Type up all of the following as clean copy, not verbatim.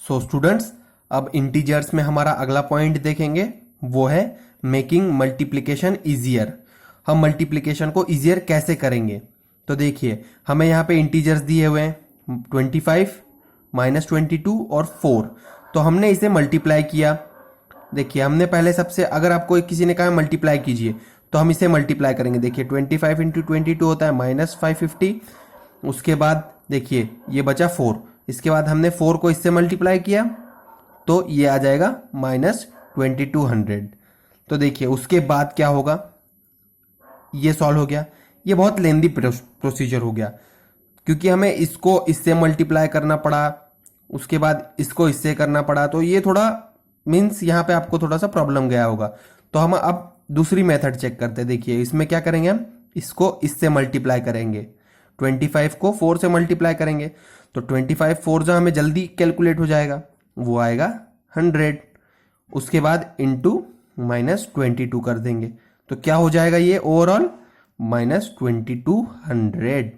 So students, अब integers में हमारा अगला पॉइंट देखेंगे, वो है मेकिंग मल्टीप्लिकेशन इजियर। हम मल्टीप्लिकेशन को इजियर कैसे करेंगे? तो देखिए, हमें यहाँ पे इंटीजर्स दिए हुए हैं 25 -22 और 4। तो हमने इसे मल्टीप्लाई किया। देखिए, हमने पहले सबसे, अगर आपको किसी ने कहा मल्टीप्लाई कीजिए तो हम इसे मल्टीप्लाई करेंगे। देखिए 25 × 22 होता है -550। उसके बाद देखिए ये बचा 4। इसके बाद हमने 4 को इससे मल्टीप्लाई किया तो ये आ जाएगा -2200। तो देखिए उसके बाद क्या होगा, ये सॉल्व हो गया। ये बहुत लेंदी प्रोसीजर हो गया क्योंकि हमें इसको इससे मल्टीप्लाई करना पड़ा, उसके बाद इसको इससे करना पड़ा। तो ये थोड़ा मीन्स यहाँ पे आपको थोड़ा सा प्रॉब्लम गया होगा। तो हम अब दूसरी मेथड चेक करते हैं। देखिए इसमें क्या करेंगे, हम इसको इससे मल्टीप्लाई करेंगे, 25 को 4 से मल्टीप्लाई करेंगे। तो 25 4 जो हमें जल्दी कैलकुलेट हो जाएगा, वो आएगा 100। उसके बाद इंटू -22 कर देंगे तो क्या हो जाएगा, ये ओवरऑल -2200।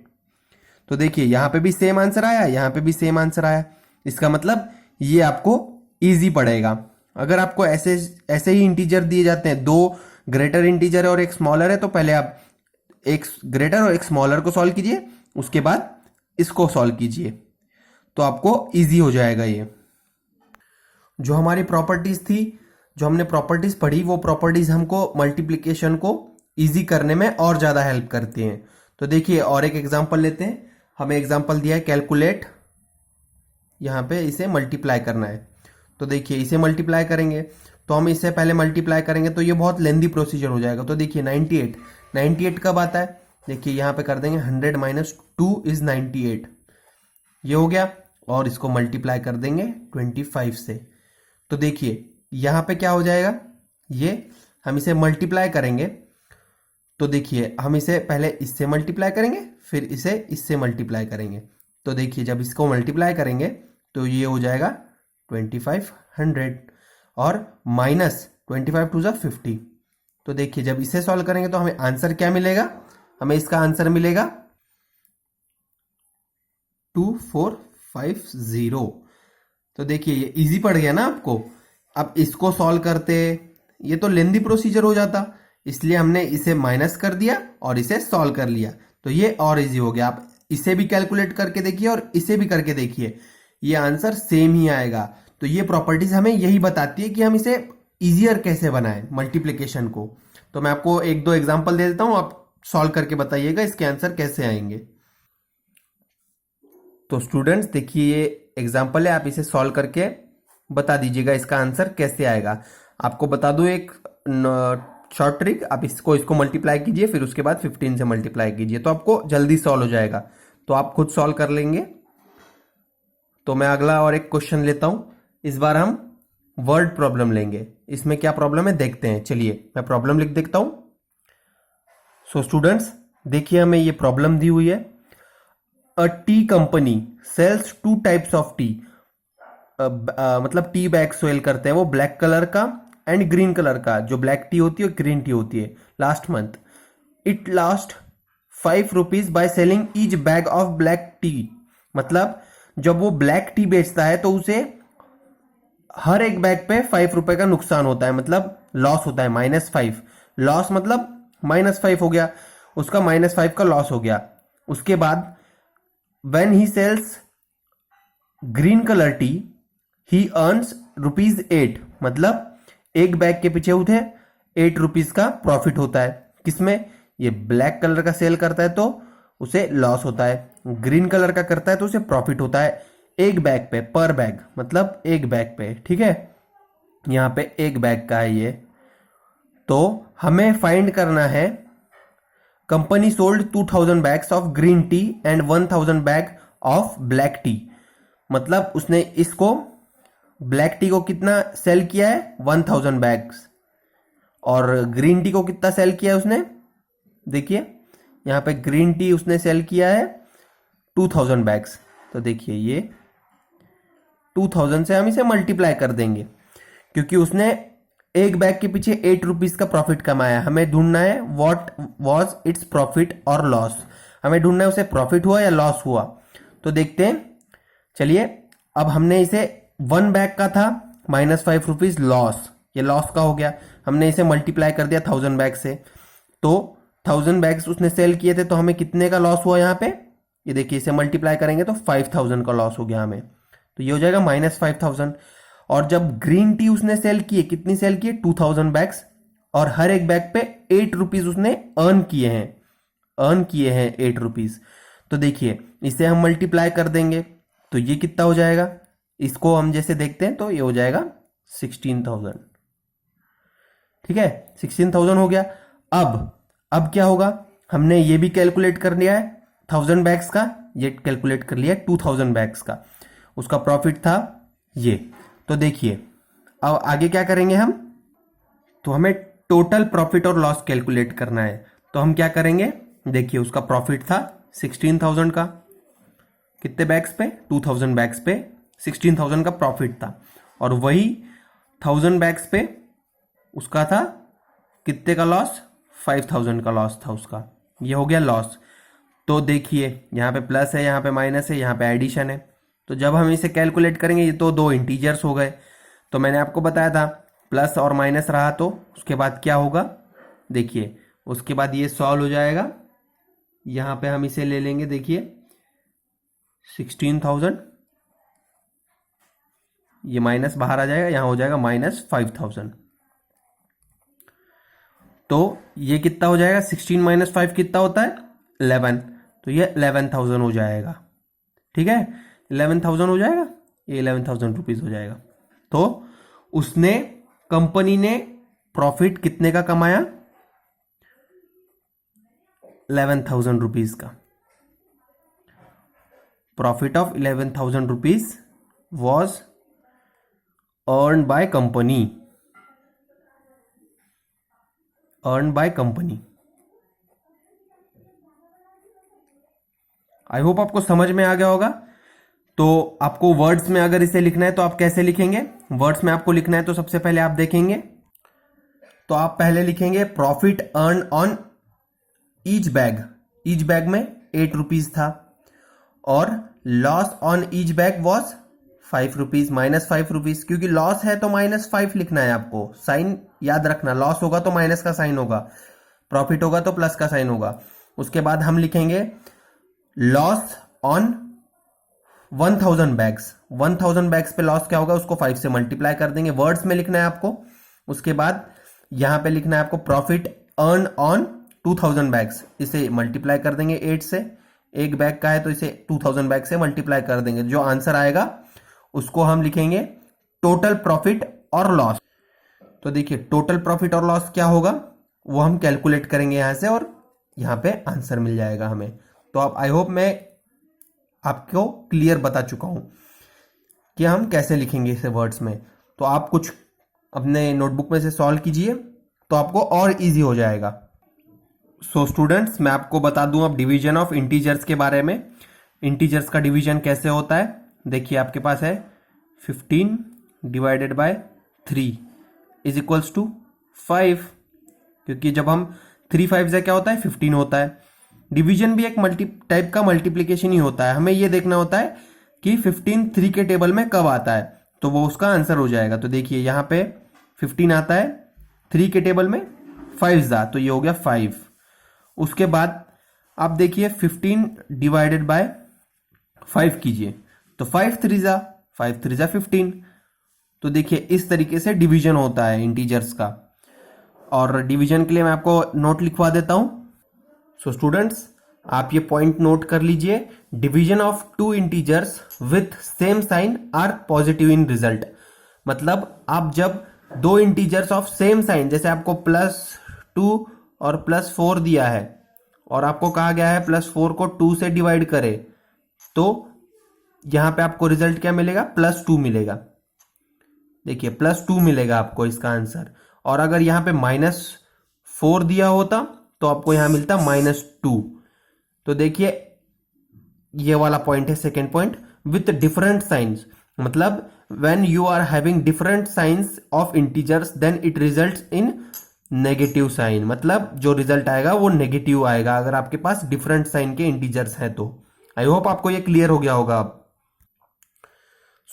तो देखिए यहाँ पे भी सेम आंसर आया, यहाँ पे भी सेम आंसर आया। इसका मतलब ये आपको इजी पड़ेगा। अगर आपको ऐसे ही इंटीजर दिए जाते हैं, 2 ग्रेटर इंटीजर है और एक स्मॉलर है, तो पहले आप एक ग्रेटर और एक स्मॉलर को सॉल्व कीजिए, उसके बाद इसको सॉल्व कीजिए, तो आपको इजी हो जाएगा। ये जो हमारी प्रॉपर्टीज थी, जो हमने प्रॉपर्टीज पढ़ी, वो प्रॉपर्टीज हमको मल्टीप्लिकेशन को इजी करने में और ज्यादा हेल्प करती हैं। तो देखिए और एक एग्जांपल लेते हैं। हमें एग्जांपल दिया है कैलकुलेट, यहां पे इसे मल्टीप्लाई करना है। तो देखिए इसे मल्टीप्लाई करेंगे तो हम इससे पहले मल्टीप्लाई करेंगे तो ये बहुत लेंदी प्रोसीजर हो जाएगा। तो देखिए 98 कब आता है, देखिए यहां पे कर देंगे 100 - 2 = 98। ये हो गया और इसको मल्टीप्लाई कर देंगे 25 से। तो देखिए यहां पे क्या हो जाएगा, ये हम इसे मल्टीप्लाई करेंगे तो देखिए हम इसे पहले इससे मल्टीप्लाई करेंगे, फिर इसे इससे मल्टीप्लाई करेंगे। तो देखिए जब इसको मल्टीप्लाई करेंगे तो ये हो जाएगा 2500 और -25 2 = 50। तो देखिए जब इसे सॉल्व करेंगे तो हमें आंसर क्या मिलेगा, हमें इसका आंसर मिलेगा 2450। तो देखिए ये इजी पड़ गया ना आपको। अब इसको सॉल्व करते, ये तो लेंदी प्रोसीजर हो जाता, इसलिए हमने इसे माइनस कर दिया और इसे सॉल्व कर लिया, तो ये और इजी हो गया। आप इसे भी कैलकुलेट करके देखिए और इसे भी करके देखिए, ये आंसर सेम ही आएगा। तो ये प्रॉपर्टीज हमें यही बताती है कि हम इसे इजियर कैसे बनाएं मल्टीप्लिकेशन को। तो मैं आपको 1-2 एग्जांपल दे देता हूं, आप सॉल्व करके बताइएगा इसके आंसर कैसे आएंगे। तो स्टूडेंट्स देखिए ये एग्जांपल है, आप इसे सॉल्व करके बता दीजिएगा इसका आंसर कैसे आएगा। आपको बता दूं एक शॉर्ट ट्रिक, आप इसको मल्टीप्लाई कीजिए, फिर उसके बाद 15 से मल्टीप्लाई कीजिए, तो आपको जल्दी सॉल्व हो जाएगा। तो आप खुद सॉल्व कर लेंगे। तो मैं अगला और एक क्वेश्चन लेता हूं। इस बार हम वर्ड प्रॉब्लम लेंगे। इसमें क्या प्रॉब्लम है देखते हैं। चलिए मैं प्रॉब्लम लिख देता हूं। सो स्टूडेंट्स देखिए हमें ये प्रॉब्लम दी हुई है। A tea company sells 2 types of tea. मतलब टी बैग सेल करते हैं वो, ब्लैक कलर का एंड ग्रीन कलर का। जो ब्लैक टी होती है ग्रीन टी होती है। Last month it lost 5 rupees by selling each bag of black T. मतलब जब वो ब्लैक टी बेचता है तो उसे हर एक बैग पे 5 रुपए का नुकसान होता है, मतलब लॉस होता है, -5। लॉस मतलब -5 हो गया, उसका -5 का लॉस हो गया। उसके बाद when he sells green colour tea he earns ₹8। मतलब एक बैग के पीछे उठे 8 रुपीज का प्रॉफिट होता है। किसमें? ये ब्लैक कलर का सेल करता है तो उसे लॉस होता है, ग्रीन कलर का करता है तो उसे प्रॉफिट होता है। एक बैग पे, पर बैग मतलब एक बैग पे, ठीक है। यहां पे एक बैग का है ये। तो हमें फाइंड करना है company sold 2000 bags of green tea and 1000 bag of black T. मतलब उसने इसको ब्लैक टी को कितना सेल किया है, 1000 बैग्स, और ग्रीन टी को कितना सेल किया है उसने, देखिए यहां पे ग्रीन टी उसने सेल किया है 2000 बैग्स। तो देखिए ये 2000 से हम इसे मल्टीप्लाई कर देंगे क्योंकि उसने एक बैग के पीछे 8 रुपीज का प्रॉफिट कमाया। हमें ढूंढना है व्हाट वाज इट्स प्रॉफिट और लॉस। हमें ढूंढना है उसे प्रॉफिट हुआ या लॉस हुआ। तो देखते हैं। चलिए अब हमने इसे 1 बैग का था -5 रुपीज लॉस, ये लॉस का हो गया। हमने इसे मल्टीप्लाई कर दिया 1000 बैग से, तो 1000 बैग्स उसने सेल किए थे, तो हमें कितने का लॉस हुआ यहाँ पे, ये देखिए इसे मल्टीप्लाई करेंगे तो 5000 का लॉस हो गया हमें, तो ये हो जाएगा -5000। और जब ग्रीन टी उसने सेल किए, कितनी सेल किए 2000 बैग्स, और हर एक बैग पे 8 रुपीज उसने अर्न किए हैं 8 रुपीज। तो देखिए इसे हम मल्टीप्लाई कर देंगे तो ये कितना हो जाएगा, इसको हम जैसे देखते हैं तो ये हो जाएगा 16000। ठीक है, 16000 हो गया। अब क्या होगा, हमने ये भी कैलकुलेट कर लिया है 1000 बैग्स का, ये कैलकुलेट कर लिया है 2000 बैग्स का, उसका प्रॉफिट था ये। तो देखिए अब आगे क्या करेंगे हम, तो हमें टोटल प्रॉफिट और लॉस कैलकुलेट करना है। तो हम क्या करेंगे, देखिए उसका प्रॉफिट था 16000 का, कितने बैग्स पे 2000 बैग्स पे 16000 का प्रॉफिट था, और वही 1000 बैग्स पे उसका था कितने का लॉस, 5000 का लॉस था उसका, ये हो गया लॉस। तो देखिए यहाँ पे प्लस है, यहाँ पे माइनस है, यहाँ पे एडिशन है। तो जब हम इसे कैलकुलेट करेंगे, ये तो दो इंटीजर्स हो गए, तो मैंने आपको बताया था प्लस और माइनस रहा तो उसके बाद क्या होगा, देखिए उसके बाद ये सॉल्व हो जाएगा। यहाँ पे हम इसे ले लेंगे, देखिए 16000, ये माइनस बाहर आ जाएगा, यहाँ हो जाएगा -5000। तो ये कितना हो जाएगा, 16 - 5 कितना होता है 11, तो ये 11000 हो जाएगा। ठीक है, 11000 हो जाएगा, ये 11000 रुपीज हो जाएगा। तो उसने, कंपनी ने प्रॉफिट कितने का कमाया, 11000 रुपीज का। Profit of 11000 rupees was earn by company, I hope आपको समझ में आ गया होगा। तो आपको वर्ड्स में अगर इसे लिखना है तो आप कैसे लिखेंगे, वर्ड्स में आपको लिखना है तो सबसे पहले आप देखेंगे, तो आप पहले लिखेंगे profit earn on each bag में 8 रुपीज था, और loss on each bag was 5 rupees, -5 rupees, क्योंकि लॉस है तो -5 लिखना है आपको, साइन याद रखना, लॉस होगा तो माइनस का साइन होगा, प्रॉफिट होगा तो प्लस का साइन होगा। उसके बाद हम लिखेंगे लॉस ऑन 1000 बैग्स पे लॉस क्या होगा, उसको 5 से मल्टीप्लाई कर देंगे, वर्ड्स में लिखना है आपको। उसके बाद यहां पे लिखना है आपको प्रॉफिट अर्न ऑन 2000 बैग्स, इसे मल्टीप्लाई कर देंगे 8 से, एक बैग का है तो इसे 2000 बैग से मल्टीप्लाई कर देंगे, जो आंसर आएगा उसको हम लिखेंगे टोटल प्रॉफिट और लॉस। तो देखिए टोटल प्रॉफिट और लॉस क्या होगा वो हम कैलकुलेट करेंगे यहां से, और यहां पे आंसर मिल जाएगा हमें। तो आप, आई होप मैं आपको क्लियर बता चुका हूं कि हम कैसे लिखेंगे इसे वर्ड्स में। तो आप कुछ अपने नोटबुक में से सॉल्व कीजिए तो आपको और इजी हो जाएगा। सो स्टूडेंट्स, मैं आपको बता दूं अब डिवीजन ऑफ इंटीजर्स के बारे में। इंटीजर्स का डिवीजन कैसे होता है, देखिए आपके पास है 15 divided by 3 is equals to 5, क्योंकि जब हम 3 5 से क्या होता है 15 होता है। डिवीजन भी एक टाइप का मल्टीप्लीकेशन ही होता है, हमें ये देखना होता है कि 15 3 के टेबल में कब आता है, तो वो उसका आंसर हो जाएगा। तो देखिए यहाँ पे 15 आता है 3 के टेबल में, 5 जा, तो ये हो गया 5। उसके बाद आप देखिए 15 डिवाइडेड बाय 5 कीजिए, तो 5 3 जा 15। तो देखिए इस तरीके से डिवीजन होता है इंटीजर्स का। और डिवीजन के लिए मैं आपको नोट लिखवा देता हूं। सो स्टूडेंट्स, आप ये पॉइंट नोट कर लीजिए, division of two integers with same sign are positive in result. मतलब आप जब दो इंटीजर्स ऑफ सेम साइन, जैसे आपको +2 और +4 दिया है और आपको कहा गया है +4 को 2 से डिवाइड करे, तो यहां पे आपको रिजल्ट क्या मिलेगा, +2 मिलेगा। देखिए +2 मिलेगा आपको इसका आंसर। और अगर यहां पे -4 दिया होता तो आपको यहां मिलता -2। तो देखिए ये वाला पॉइंट है second point, with different signs. मतलब when you are having different signs of integers then it results in negative sign. मतलब जो रिजल्ट आएगा वो नेगेटिव आएगा अगर आपके पास डिफरेंट साइन के इंटीजर्स हैं तो। आई होप आपको ये क्लियर हो गया होगा अब।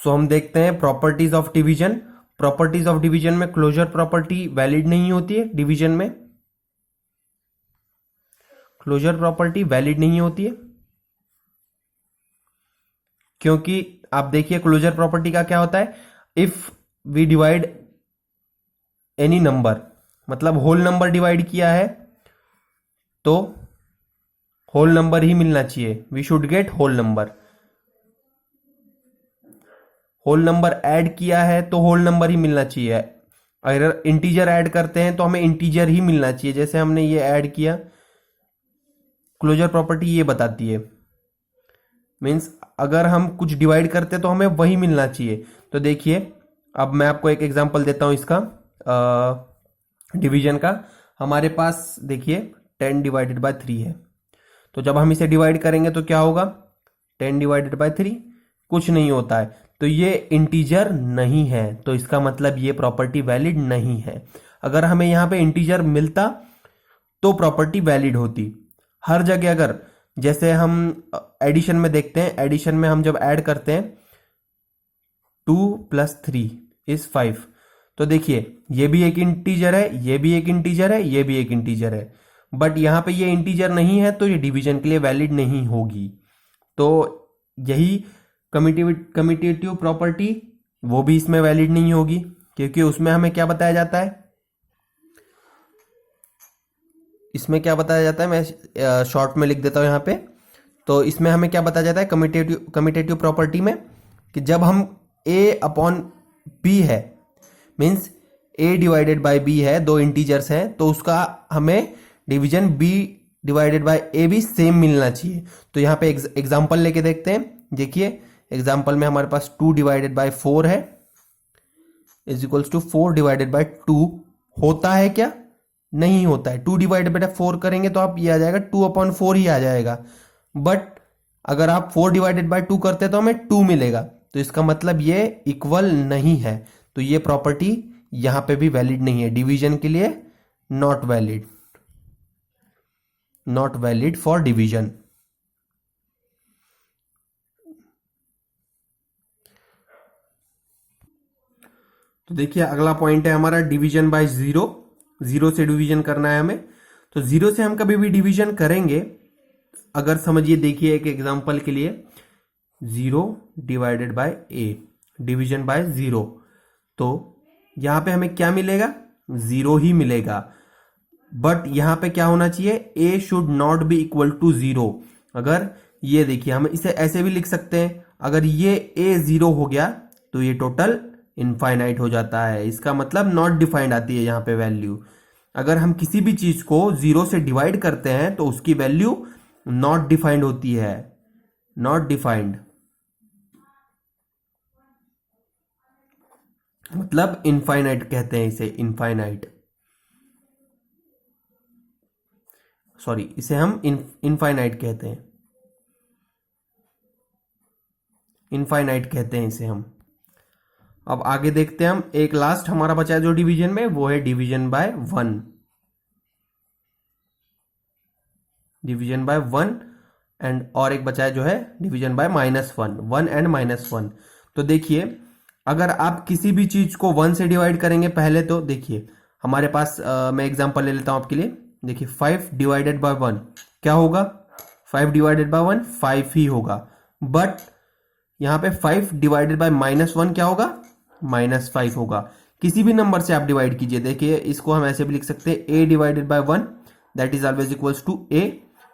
सो हम देखते हैं properties of division. Properties of division में क्लोजर प्रॉपर्टी वैलिड नहीं होती है डिवीजन में, क्लोजर प्रॉपर्टी वैलिड नहीं होती है, क्योंकि आप देखिए क्लोजर प्रॉपर्टी का क्या होता है, if we divide any number, मतलब होल नंबर डिवाइड किया है तो होल नंबर ही मिलना चाहिए, we should get whole number. Whole number add किया है तो होल नंबर ही मिलना चाहिए। अगर इंटीजर ऐड करते हैं तो हमें इंटीजर ही मिलना चाहिए, जैसे हमने ये ऐड किया, क्लोजर प्रॉपर्टी ये बताती है। मीन्स अगर हम कुछ डिवाइड करते हैं तो हमें वही मिलना चाहिए। तो देखिए अब मैं आपको एक एग्जांपल देता हूं इसका डिवीजन का। हमारे पास देखिए 10 डिवाइडेड बाय 3 है, तो जब हम इसे डिवाइड करेंगे तो क्या होगा, 10 डिवाइडेड बाय 3 कुछ नहीं होता है, तो ये इंटीजर नहीं है, तो इसका मतलब ये प्रॉपर्टी वैलिड नहीं है। अगर हमें यहां पे इंटीजर मिलता तो प्रॉपर्टी वैलिड होती। हर जगह अगर, जैसे हम एडिशन में देखते हैं, एडिशन में हम जब ऐड करते हैं 2 + 3 = 5, तो देखिए ये भी एक इंटीजर है, ये भी एक इंटीजर है, ये भी एक इंटीजर है, बट यहां पे ये इंटीजर नहीं है तो ये डिवीजन के लिए वैलिड नहीं होगी। तो यही कम्यूटेटिव प्रॉपर्टी, वो भी इसमें वैलिड नहीं होगी, क्योंकि उसमें हमें क्या बताया जाता है, इसमें क्या बताया जाता है, मैं शॉर्ट में लिख देता हूं यहां पे। तो इसमें हमें क्या बताया जाता है कम्यूटेटिव प्रॉपर्टी में, कि जब हम a/b है, means a divided bye b है, दो इंटीजर्स हैं, तो उसका हमें division b divided by a भी सेम मिलना चाहिए। तो यहाँ पे एग्जांपल लेके देखते हैं। देखिए एग्जांपल में हमारे पास 2 डिवाइडेड बाय 4 है = 4 डिवाइडेड बाय 2 होता है क्या, नहीं होता है। 2 डिवाइडेड बाय 4 करेंगे तो आप ये आ जाएगा 2/4 ही आ जाएगा, बट अगर आप 4 डिवाइडेड बाय 2 करते तो हमें 2 मिलेगा, तो इसका मतलब ये इक्वल नहीं है। तो ये प्रॉपर्टी यहां पे भी वैलिड नहीं है, डिवीजन के लिए not valid, not valid for division. तो देखिए अगला पॉइंट है हमारा डिवीजन बाय 0। 0 से डिवीजन करना है हमें, तो 0 से हम कभी भी डिवीजन करेंगे, अगर समझिए, देखिए एक एग्जांपल के लिए 0 divided by a, division bye 0, तो यहां पे हमें क्या मिलेगा, 0 ही मिलेगा, बट यहां पे क्या होना चाहिए, a should not be equal to 0। अगर ये देखिए हम इसे ऐसे भी लिख सकते हैं, अगर ये a 0 हो गया तो ये टोटल इनफाइनाइट हो जाता है, इसका मतलब नॉट डिफाइंड आती है यहां पे वैल्यू। अगर हम किसी भी चीज को 0 से डिवाइड करते हैं तो उसकी वैल्यू नॉट डिफाइंड होती है, नॉट डिफाइंड मतलब इनफाइनाइट कहते हैं इसे, इनफाइनाइट, सॉरी इसे हम इनफाइनाइट कहते हैं, इनफाइनाइट कहते हैं इसे हम। अब आगे देखते हैं हम, एक लास्ट हमारा बचा है जो डिवीजन में, वो है division bye 1, division bye 1 and और एक बचा है जो है डिवीजन बाय -1, 1 एंड -1। तो देखिए अगर आप किसी भी चीज को 1 से डिवाइड करेंगे पहले, तो देखिए हमारे पास मैं एग्जांपल ले लेता हूं आपके लिए। देखिए 5 डिवाइडेड बाय 1 क्या होगा, 5 डिवाइडेड बाय 1 5 ही होगा, बट यहां पे 5 डिवाइडेड बाय -1 क्या होगा, -5 होगा। किसी भी नंबर से आप डिवाइड कीजिए, देखिए इसको हम ऐसे भी लिख सकते हैं, a divided by 1 that is always equals to a,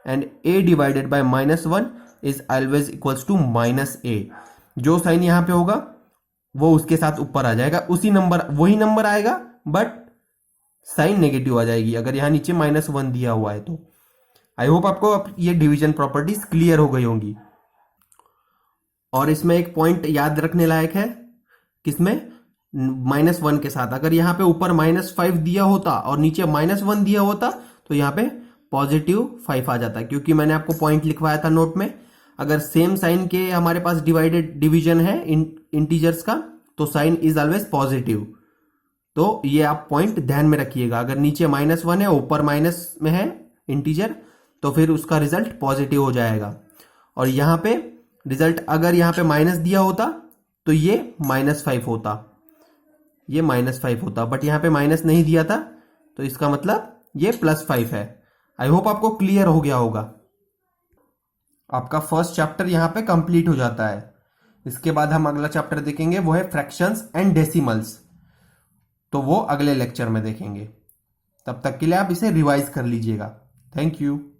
and a divided by -1 is always equals to -a। जो साइन यहां पे होगा वो उसके साथ ऊपर आ जाएगा, उसी नंबर वही नंबर आएगा, बट साइन नेगेटिव आ जाएगी अगर यहां नीचे -1 दिया हुआ है तो। आई होप आपको ये डिवीजन प्रॉपर्टीज क्लियर हो गई होंगी। और इसमें एक पॉइंट याद रखने लायक है, किसमें, -1 के साथ, अगर यहां पे ऊपर -5 दिया होता और नीचे -1 दिया होता तो यहां पे +5 आ जाता, क्योंकि मैंने आपको पॉइंट लिखवाया था नोट में, अगर सेम साइन के हमारे पास डिवाइडेड डिवीजन है इंटीजर्स का तो साइन इज ऑलवेज पॉजिटिव। तो ये आप पॉइंट ध्यान में रखिएगा, अगर नीचे -1 है ऊपर माइनस में है इंटीजर तो फिर उसका रिजल्ट पॉजिटिव हो जाएगा। और यहां पे रिजल्ट अगर यहां पे माइनस दिया होता तो ये -5 होता, ये -5 होता, बट यहां पे माइनस नहीं दिया था, तो इसका मतलब ये +5 है। आई होप आपको क्लियर हो गया होगा। आपका फर्स्ट चैप्टर यहां पे कंप्लीट हो जाता है। इसके बाद हम अगला चैप्टर देखेंगे, वो है फ्रैक्शंस एंड डेसिमल्स। तो वो अगले लेक्चर में देखेंगे। तब तक के लिए आप इसे रिवाइज कर लीजिएगा। Thank you.